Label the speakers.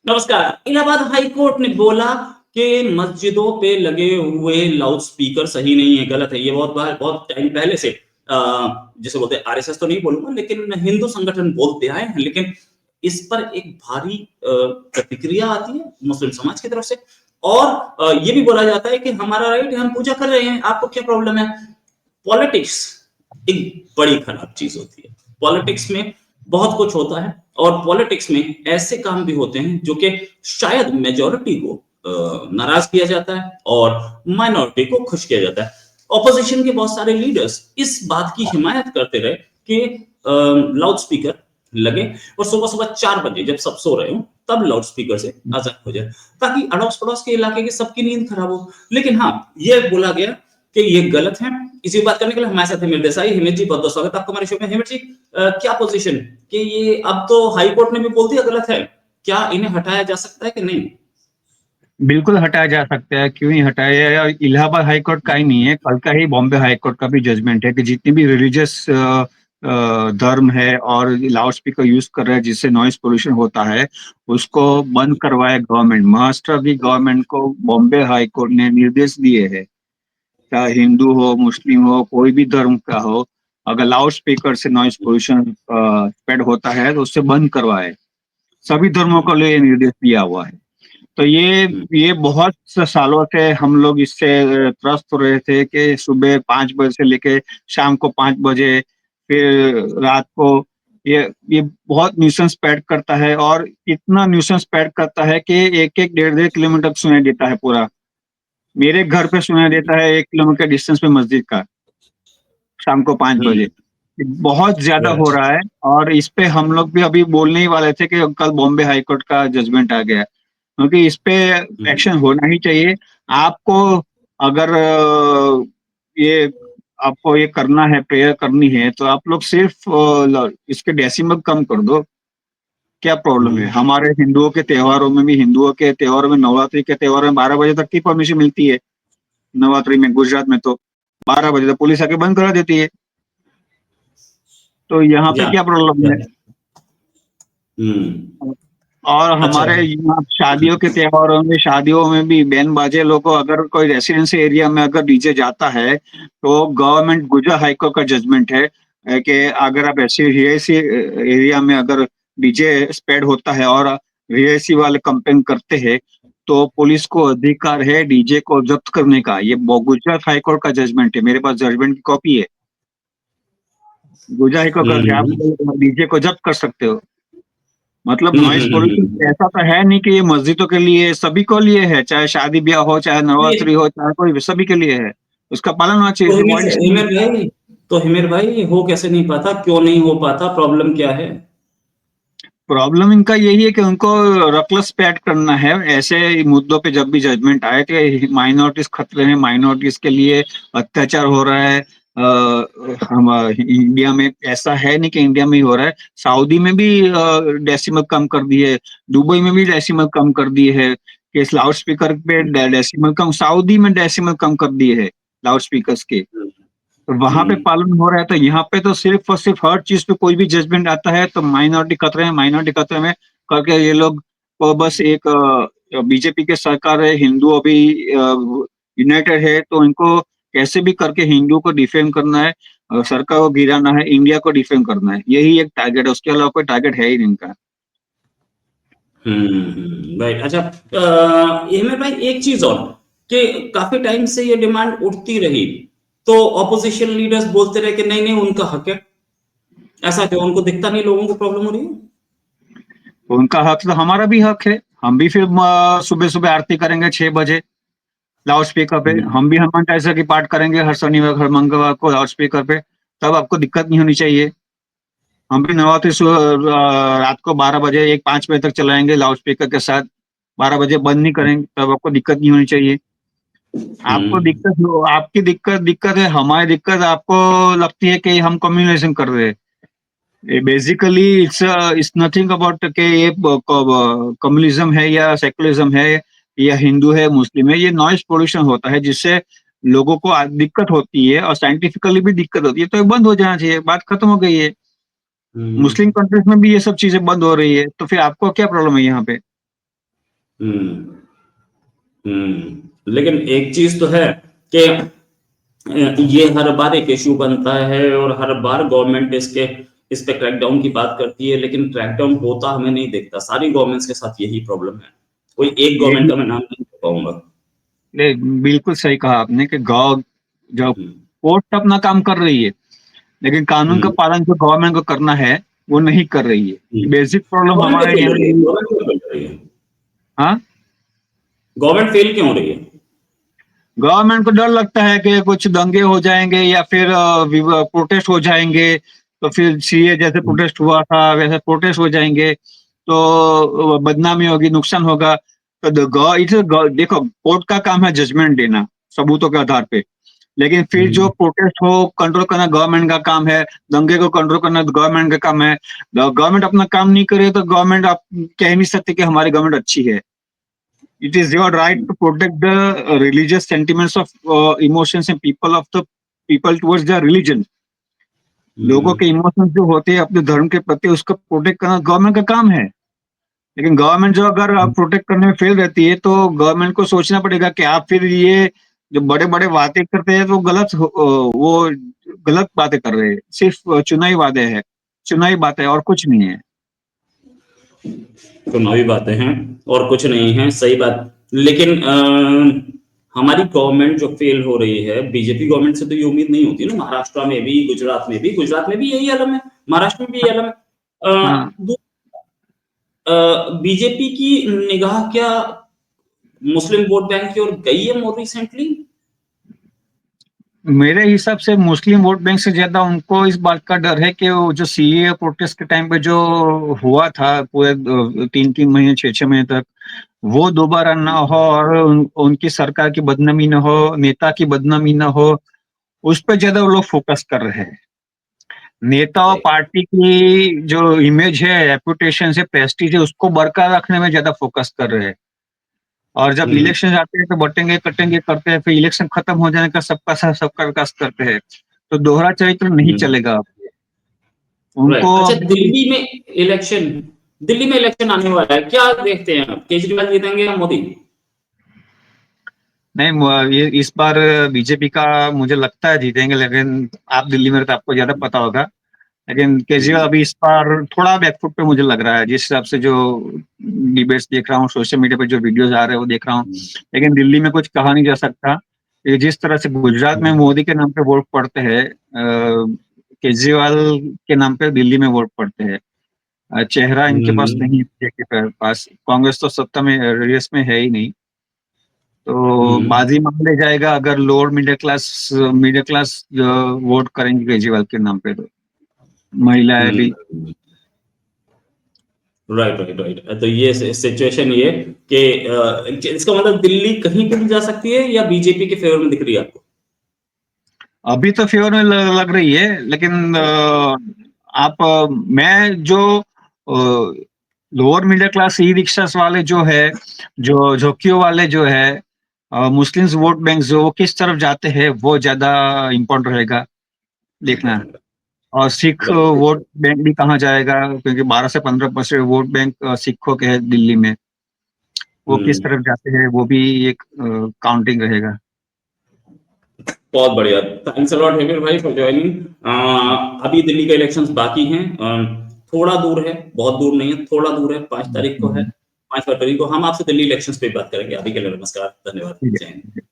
Speaker 1: नमस्कार। Allahabad high court ने बोला कि मस्जिदों पे लगे हुए लाउड स्पीकर सही नहीं है, गलत है। ये बहुत टाइम पहले से जिसे बोलते हैं आरएसएस तो नहीं बोलूँगा, लेकिन हिंदू संगठन बोलते आए हैं। लेकिन इस पर एक भारी प्रतिक्रिया आती है मुस्लिम समाज की तरफ से। और ये भी बोला जाता है कि हमारा राइट है, हम पूजा कर रहे हैं, आपको क्या प्रॉब्लम है? पॉलिटिक्स एक बड़ी खराब चीज होती है। पॉलिटिक्स में बहुत कुछ होता है और पॉलिटिक्स में ऐसे काम भी होते हैं जो कि शायद मेजॉरिटी को नाराज किया जाता है और माइनॉरिटी को खुश किया जाता है। ऑपोजिशन के बहुत सारे लीडर्स इस बात की हिमायत करते रहे कि लाउड स्पीकर लगे और सुबह सुबह 4 बजे जब सब सो रहे हो तब लाउड स्पीकर से अजान हो जाए, ताकि अड़ोस पड़ोस के इलाके की सबकी नींद खराब हो। लेकिन हाँ, ये बोला गया कि ये गलत है। इसी बात करने के लिए हमारे साथ हिमेश देसाई। हिमेश जी, बहुत बहुत स्वागत है आपका हमारे शो में। हिमेश जी, क्या पोजीशन कि ये अब तो हाई कोर्ट ने भी बोल दिया गलत है, क्या इन्हें हटाया जा सकता है कि नहीं?
Speaker 2: बिल्कुल हटाया जा सकता है, क्यों नहीं हटाया जाए। इलाहाबाद हाई कोर्ट का ही नहीं है, कल का ही बॉम्बे हाई कोर्ट का भी जजमेंट है कि जितनी भी रिलीजियस धर्म है और लाउड स्पीकर यूज कर रहे हैं जिससे नॉइस पोल्यूशन होता है, उसको बंद करवाए गवर्नमेंट। महाराष्ट्र की गवर्नमेंट को बॉम्बे हाई कोर्ट ने निर्देश दिए हैं, चाहे हिंदू हो, मुस्लिम हो, कोई भी धर्म का हो, अगर लाउड स्पीकर से नॉइस पोल्यूशन स्प्रेड होता है तो उससे बंद करवाए। सभी धर्मों को लिए निर्देश दिया हुआ है। तो ये बहुत सालों से हम लोग इससे त्रस्त हो रहे थे कि सुबह 5 बजे से लेके शाम को 5 बजे, फिर रात को ये बहुत न्यूसेंस पैड करता है। और इतना न्यूसेंस पैड करता है कि एक एक डेढ़ डेढ़ किलोमीटर सुनाई देता है पूरा। मेरे घर पे सुनाई देता है 1 किलोमीटर डिस्टेंस पे मस्जिद का, शाम को 5 बजे।
Speaker 1: हम्म।
Speaker 2: बहुत ज्यादा हो रहा है और इस पे हम लोग भी अभी बोलने ही वाले थे कि कल बॉम्बे हाई कोर्ट का जजमेंट आ गया है, क्योंकि इस पे एक्शन होना ही चाहिए। आपको अगर ये आपको ये करना है, प्रेयर करनी है, तो आप लोग सिर्फ इसके डेसिमल कम कर दो। क्या प्रॉब्लम है? हमारे हिंदुओं के त्योहारों में भी, हिंदुओं के त्योहारों में, नवरात्रि के त्योहार में 12 बजे तक की परमिशन मिलती है। नवरात्रि में गुजरात में तो 12 बजे तक पुलिस आके बंद करा देती है। तो यहाँ पे
Speaker 1: या
Speaker 2: क्या प्रॉब्लम है?
Speaker 1: हम्म।
Speaker 2: और
Speaker 1: अच्छा।
Speaker 2: हमारे यहाँ शादियों के त्योहारों में, शादियों में भी बैन बाजे लोगों, अगर कोई रेसिडेंसी एरिया में अगर डीजे जाता है तो गवर्नमेंट, गुजरात हाईकोर्ट का जजमेंट है कि अगर आप ऐसी रिहायशी एरिया में अगर डीजे स्प्रेड होता है और रिहायशी वाले कंप्लेन करते हैं तो पुलिस को अधिकार है डीजे को जब्त करने का। ये गुजरात हाईकोर्ट का जजमेंट है, मेरे पास जजमेंट की कॉपी है। गुजरात हाईकोर्ट का,
Speaker 1: हम्म।
Speaker 2: आप डीजे को जब्त कर सकते हो। मतलब
Speaker 1: हम्म।
Speaker 2: नॉइस पोल्यूशन ऐसा तो है नहीं कि ये मस्जिदों के लिए, सभी को लिए है, चाहे शादी ब्याह हो, चाहे नवरात्रि हो, चाहे कोई भी, सभी के लिए है। उसका पालन होना चाहिए,
Speaker 1: तो
Speaker 2: इसमें कोई
Speaker 1: हिमेर भाई, हो कैसे नहीं पाता, क्यों नहीं हो पाता, प्रॉब्लम क्या है?
Speaker 2: प्रॉब्लम इनका यही है कि उनको रकलस पे ऐड करना है। ऐसे मुद्दों पे जब भी जजमेंट आए थे, माइनॉरिटीज खतरे हैं, माइनॉरिटीज के लिए अत्याचार हो रहा है। हम इंडिया में ऐसा है नहीं कि इंडिया में ही हो रहा है, सऊदी में भी डेसिमल कम कर दिए, दुबई में भी डेसिमल कम कर दिए है कि इस लाउड स्पीकर पे डेसिमल कम, सऊदी में डेसिमल कम कर दिए है लाउड स्पीकर के। तो वहां पे
Speaker 1: हम्म।
Speaker 2: पालन हो रहा है, तो यहाँ पे तो सिर्फ और सिर्फ हर चीज पे कोई भी जजमेंट आता है तो माइनॉरिटी खतरे में, माइनॉरिटी खतरे में करके ये लोग को बस एक बीजेपी के सरकार है, हिंदू अभी यूनाइटेड है, तो इनको कैसे भी करके हिंदू को डिफेम करना है, सरकार को गिराना है, इंडिया को डिफेम करना है, यही एक टारगेट है। उसके अलावा कोई टारगेट है ही नहीं इनका।
Speaker 1: राइट। अच्छा, हिमेर भाई, एक चीज और कि काफी टाइम से ये डिमांड उठती रही, तो ऑपोजिशन लीडर्स बोलते रहे कि नहीं नहीं, उनका हक है। ऐसा क्यों? उनको दिखता नहीं लोगों को प्रॉब्लम हो रही है?
Speaker 2: उनका हक तो हमारा भी हक है। हम भी फिर सुबह सुबह आरती करेंगे 6 बजे लाउड स्पीकर पे।
Speaker 1: हम्म।
Speaker 2: हम भी हनुमान चालीसा की पाठ करेंगे हर शनिवार, हर मंगलवार को लाउड स्पीकर पे। तब आपको दिक्कत नहीं होनी चाहिए। हम भी नवरात्रि रात को 12 बजे, 1-5 बजे तक चलाएंगे लाउड स्पीकर के साथ। 12 बजे बंद नहीं करेंगे, तब आपको दिक्कत नहीं होनी चाहिए। आपको
Speaker 1: हम्म।
Speaker 2: दिक्कत हो, आपकी दिक्कत दिक्कत है, हमारी दिक्कत आपको लगती है कि हम कम्युनिकेशन कर रहे हैं। बेसिकली इट्स नथिंग अबाउट के ये कम्युनिज्म है या सेकुलरिज्म है या हिंदू है, मुस्लिम है। ये नॉइज पोल्यूशन होता है जिससे लोगों को दिक्कत होती है और साइंटिफिकली भी दिक्कत होती है, तो ये बंद हो जाना चाहिए, बात खत्म हो गई है।
Speaker 1: हम्म।
Speaker 2: मुस्लिम कंट्रीज में भी ये सब चीजें बंद हो रही है, तो फिर आपको क्या प्रॉब्लम है यहाँ पे?
Speaker 1: हम्म लेकिन एक चीज तो है कि ये हर बार एक इश्यू बनता है और हर बार गवर्नमेंट इस पे क्रैकडाउन की बात करती है, लेकिन क्रैकडाउन होता हमें नहीं दिखता। सारी गवर्नमेंट्स के साथ यही प्रॉब्लम है। कोई एक गवर्नमेंट
Speaker 2: यही
Speaker 1: का मैं नाम नहीं ले पाऊंगा।
Speaker 2: बिल्कुल सही कहा आपने कि गौ जो
Speaker 1: हम्म
Speaker 2: कोर्ट अपना काम कर रही है, लेकिन कानून का
Speaker 1: हम्म
Speaker 2: पालन जो गवर्नमेंट को करना है वो नहीं कर रही है। बेसिक प्रॉब्लम
Speaker 1: गवर्नमेंट
Speaker 2: हमारे
Speaker 1: फेल हो
Speaker 2: यहाँ
Speaker 1: रही है,
Speaker 2: ये।
Speaker 1: गवर्नमेंट क्यों फेल हो रही है?
Speaker 2: हाँ,
Speaker 1: गवर्नमेंट फेल क्यों हो रही है?
Speaker 2: गवर्नमेंट को डर लगता है कि कुछ दंगे हो जाएंगे या फिर प्रोटेस्ट हो जाएंगे, तो फिर सीए जैसे
Speaker 1: हम्म
Speaker 2: प्रोटेस्ट हुआ था वैसे प्रोटेस्ट हो जाएंगे, तो बदनामी होगी, नुकसान होगा। तो देखो, कोर्ट का काम है जजमेंट देना सबूतों के आधार पे, लेकिन फिर जो
Speaker 1: हम्म
Speaker 2: प्रोटेस्ट हो कंट्रोल करना गवर्नमेंट का काम है, दंगे को कंट्रोल करना गवर्नमेंट का काम है। गवर्नमेंट अपना काम नहीं करे तो गवर्नमेंट, आप कह नहीं सकते कि हमारी गवर्नमेंट अच्छी है। It is your right to protect the religious sentiments of emotions and people towards their religion. लोगों
Speaker 1: हम्म
Speaker 2: के इमोशंस जो होते हैं अपने धर्म के प्रति, उसको प्रोटेक्ट करना गवर्नमेंट का काम है। लेकिन गवर्नमेंट जो अगर प्रोटेक्ट करने में फेल रहती है तो गवर्नमेंट को सोचना पड़ेगा कि आप फिर ये जो बड़े बड़े बातें करते हैं तो वो गलत बातें कर रहे हैं, सिर्फ चुनावी वादे हैं, चुनावी बातें और कुछ नहीं है।
Speaker 1: चुनावी बातें हैं और कुछ नहीं है, सही बात। लेकिन हमारी गवर्नमेंट जो फेल हो रही है, बीजेपी गवर्नमेंट से तो ये उम्मीद नहीं होती ना। महाराष्ट्र में भी, गुजरात में भी यही हालत है, महाराष्ट्र में भी यही हालत
Speaker 2: हाँ,
Speaker 1: है। बीजेपी की निगाह क्या मुस्लिम वोट बैंक की ओर गई है मोर रिसेंटली?
Speaker 2: मेरे हिसाब से मुस्लिम वोट बैंक से ज्यादा उनको इस बात का डर है कि वो जो सीए प्रोटेस्ट के टाइम पे जो हुआ था पूरे 3-3 महीने 6-6 महीने तक, वो दोबारा ना हो और उनकी सरकार की बदनामी ना हो, नेता की बदनामी ना हो, उस पर ज्यादा वो लोग फोकस कर रहे हैं। नेता और पार्टी की जो इमेज है, रेपुटेशन है, प्रेस्टीज है, उसको बरकरार रखने में ज्यादा फोकस कर रहे हैं। और जब
Speaker 1: हम्म
Speaker 2: इलेक्शन आते हैं तो बटेंगे कटेंगे करते हैं, फिर इलेक्शन खत्म हो जाने का सबका साथ सबका विकास करते हैं, तो दोहरा चरित्र नहीं
Speaker 1: हम्म
Speaker 2: चलेगा अब। उनको
Speaker 1: राइट। अच्छा,
Speaker 2: अभी
Speaker 1: इलेक्शन दिल्ली में इलेक्शन आने वाला है, क्या देखते हैं आप? केजरीवाल जीतेंगे या मोदी?
Speaker 2: नहीं, ये इस बार बीजेपी का मुझे लगता है जीतेंगे, लेकिन आप दिल्ली में तो आपको ज्यादा पता होगा। लेकिन केजरीवाल
Speaker 1: हम्म
Speaker 2: अभी इस बार थोड़ा बैकफुट पे मुझे लग रहा है, जिस हिसाब से जो डिबेट्स देख रहा हूँ, सोशल मीडिया पे जो वीडियोस आ रहे हैं वो देख रहा हूँ। लेकिन दिल्ली में कुछ कहा नहीं जा सकता। ये जिस तरह से गुजरात में मोदी के नाम पे वोट पड़ते हैं, केजरीवाल के नाम पे दिल्ली में वोट पड़ते हैं। चेहरा इनके पास नहीं
Speaker 1: हम्म
Speaker 2: है, के पास कांग्रेस तो सत्ता में रेस में है ही नहीं, तो
Speaker 1: हम्म
Speaker 2: बाजी मान ले जाएगा अगर लोअर मिडिल क्लास वोट करेंगे केजरीवाल के नाम पे, तो महिलाएं भी।
Speaker 1: हम्म राइट राइट राइट। तो ये सिचुएशन ये कि इसका मतलब दिल्ली कहीं पे भी जा सकती है या बीजेपी के फेवर में दिख रही है आपको?
Speaker 2: अभी तो फेवर में लग रही है, लेकिन मैं जो lower middle class e rickshaw वाले जो है, जो झोंकियों वाले जो है, मुस्लिम्स वोट बैंक जो वो किस तरफ जाते हैं वो ज्यादा इम्पोर्टेंट रहेगा देखना।
Speaker 1: इम्पोर्टेंट
Speaker 2: और सिख
Speaker 1: राइट।
Speaker 2: वोट बैंक भी कहाँ जाएगा, क्योंकि 12 से 15% वोट बैंक सिखों के है दिल्ली में, वो किस तरफ जाते हैं वो भी एक काउंटिंग रहेगा।
Speaker 1: बहुत बढ़िया। थैंक्स अलॉट हेमंत भाई फॉर ज्वाइनिंग। अभी दिल्ली के इलेक्शंस बाकी हैं। थोड़ा दूर है, बहुत दूर नहीं है, थोड़ा दूर है। 5 तारीख को है, 5 फरवरी को हम आपसे दिल्ली इलेक्शंस पे बात करेंगे। अभी के लिए नमस्कार, धन्यवाद,
Speaker 2: ठीक
Speaker 1: जय हिंद।
Speaker 2: है।